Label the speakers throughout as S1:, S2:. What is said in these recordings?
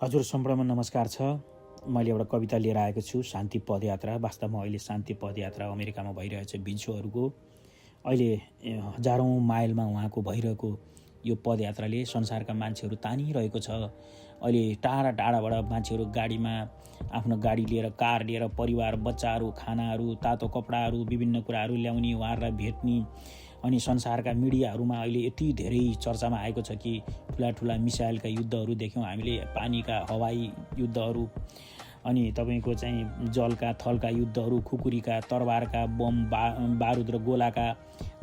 S1: हजुर सम्पूर्ण नमस्कार छ। मैले एउटा कविता लिएर आएको छु, शान्ति पदयात्रा। वास्तवमा अहिले शान्ति पदयात्रा अमेरिकामा भइरहेछ भिक्षुहरूको। अहिले हजारौँ माइलमा उहाँको भइरहेको यो पदयात्राले संसारका मान्छेहरू तानिरहेको छ। अहिले टाढा टाढाबाट मान्छेहरू गाडीमा आफ्नो गाडी लिएर, कार लिएर, परिवार, बच्चाहरू, खानाहरू, तातो कपडाहरू, विभिन्न कुराहरू ल्याउने, उहाँहरूलाई भेट्ने। अनि संसारका मिडियाहरूमा अहिले यति धेरै चर्चामा आएको छ कि ठुला ठुला मिसाइलका युद्धहरू देख्यौँ हामीले, पानीका हवाई युद्धहरू, अनि तपाईँको चाहिँ जलका थलका युद्धहरू, खुकुरीका, तरबारका, बम, बारुद र गोलाका।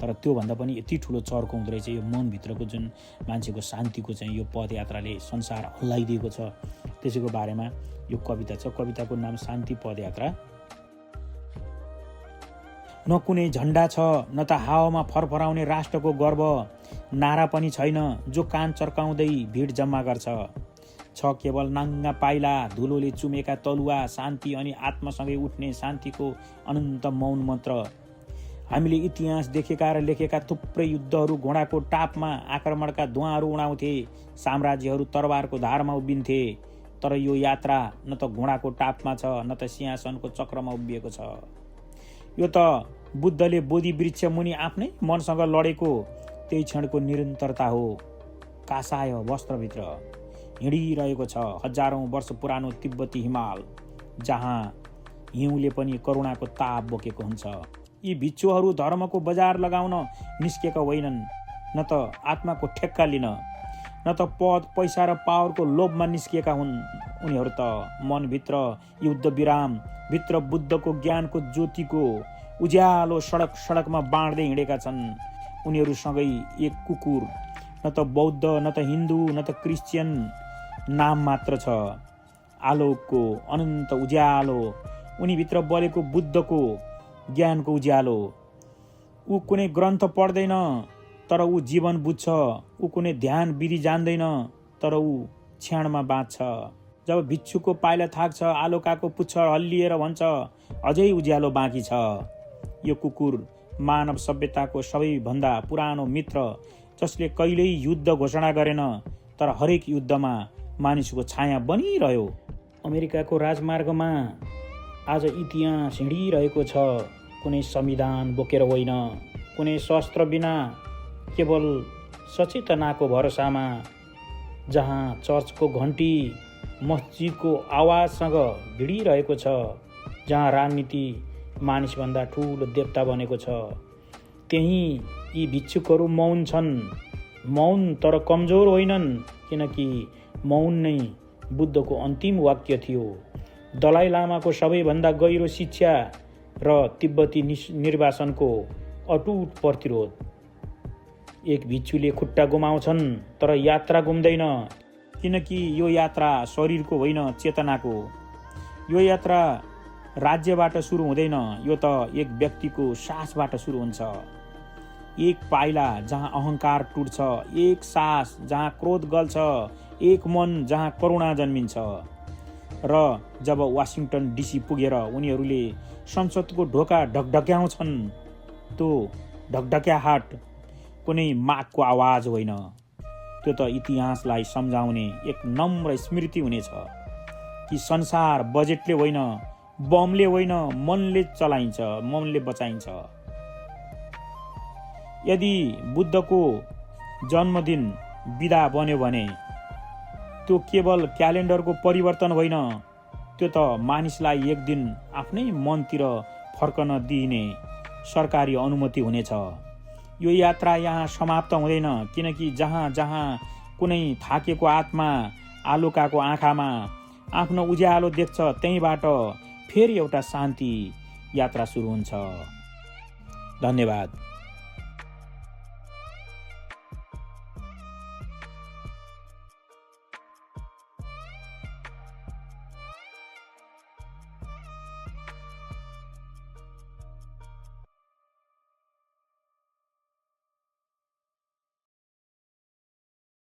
S1: तर त्योभन्दा पनि यति ठुलो चर्को हुँदो रहेछ यो मनभित्रको जुन मान्छेको शान्तिको चाहिँ यो पदयात्राले संसार हल्लाइदिएको छ। त्यसैको बारेमा यो कविता छ। कविताको नाम शान्ति पदयात्रा। न कुनै झन्डा छ, न त हावामा फरफराउने राष्ट्रको गर्व, नारा पनि छैन जो कान चर्काउँदै भिड जम्मा गर्छ। छ केवल नाङ्गा पाइला, धुलोले चुमेका तलुवा, शान्ति अनि आत्मासँगै उठ्ने शान्तिको अनन्त मौन मन्त्र। हामीले इतिहास देखेका र लेखेका थुप्रै युद्धहरू घोडाको टापमा आक्रमणका धुवाहरू उडाउँथे, साम्राज्यहरू तरबारको धारमा उभिन्थे। तर यो यात्रा न त घोडाको टापमा छ, न त सिंहासनको चक्रमा उभिएको छ। यो त बुद्धले बोधि वृक्ष मुनि आफ्नै मनसँग लडेको त्यही क्षणको निरन्तरता हो। कासाय वस्त्रभित्र हिँडिरहेको छ हजारौँ वर्ष पुरानो तिब्बती हिमाल, जहाँ हिउँले पनि करुणाको ताप बोकेको हुन्छ। यी भिक्षुहरू धर्मको बजार लगाउन निस्केका होइनन्, न त आत्माको ठेक्का लिन, न त पद, पैसा र पावरको लोभमा निस्किएका हुन्। उनीहरू त मनभित्र युद्ध विराम भित्र बुद्धको ज्ञानको ज्योतिको उज्यालो सडक सडकमा बाँड्दै हिँडेका छन्। उनीहरूसँगै एक कुकुर, न त बौद्ध, न त हिन्दू, न त क्रिस्चियन, नाम मात्र छ। आलोकको अनन्त उज्यालो, उनीभित्र बलेको बुद्धको ज्ञानको उज्यालो। ऊ कुनै ग्रन्थ पढ्दैन, तर ऊ जीवन बुझ्छ। ऊ कुनै ध्यान विधि जान्दैन, तर ऊ क्षणमा बाँच्छ। जब भिक्षुको पाइला थाक्छ, आलोकाको पुच्छर हल्लिएर भन्छ, अझै उज्यालो बाँकी छ। यो कुकुर मानव सभ्यताको सबैभन्दा पुरानो मित्र, जसले कहिल्यै युद्ध घोषणा गरेन, तर हरेक युद्धमा मानिसको छाया बनिरह्यो। अमेरिकाको राजमार्गमा आज इतिहास हिँडिरहेको छ, कुनै संविधान बोकेर होइन, कुनै शस्त्र बिना, केवल सचेतनाको भरोसामा। जहाँ चर्चको घन्टी मस्जिदको आवाजसँग भिडिरहेको छ, जहाँ राजनीति मानिसभन्दा ठुलो देवता बनेको छ, त्यही यी भिक्षुकहरू मौन छन्। मौन तर कमजोर होइनन्, किनकि मौन नै बुद्धको अन्तिम वाक्य थियो। दलाई लामाको सबैभन्दा गहिरो शिक्षा र तिब्बती निर्वासनको अटुट प्रतिरोध। एक भिक्षुले खुट्टा गुमाउँछन्, तर यात्रा गुम्दैन, किनकि यो यात्रा शरीरको होइन, चेतनाको। यो यात्रा राज्यबाट सुरु हुँदैन, यो त एक व्यक्तिको सासबाट सुरु हुन्छ। एक पाइला जहाँ अहङ्कार टुट्छ, एक सास जहाँ क्रोध गल्छ, एक मन जहाँ करुणा जन्मिन्छ। र जब वासिङटन डिसी पुगेर उनीहरूले संसदको ढोका ढकढक्याउँछन्, त्यो ढकढक्याहाट कुनै मागको आवाज होइन, त्यो त इतिहासलाई सम्झाउने एक नम्र स्मृति हुनेछ कि संसार बजेटले होइन, बमले होइन, मनले चलाइन्छ, मनले बचाइन्छ। यदि बुद्धको जन्मदिन बिदा बन्यो भने त्यो केवल क्यालेन्डरको परिवर्तन होइन, त्यो त मानिसलाई एक दिन आफ्नै मनतिर फर्कन दिइने सरकारी अनुमति हुनेछ। यो यात्रा यहाँ समाप्त हुँदैन, किनकि जहाँ जहाँ कुनै थाकेको आत्मा आलोकाको आँखामा आफ्नो उज्यालो देख्छ, त्यहीँबाट फेरि एउटा शान्ति यात्रा सुरु हुन्छ। धन्यवाद।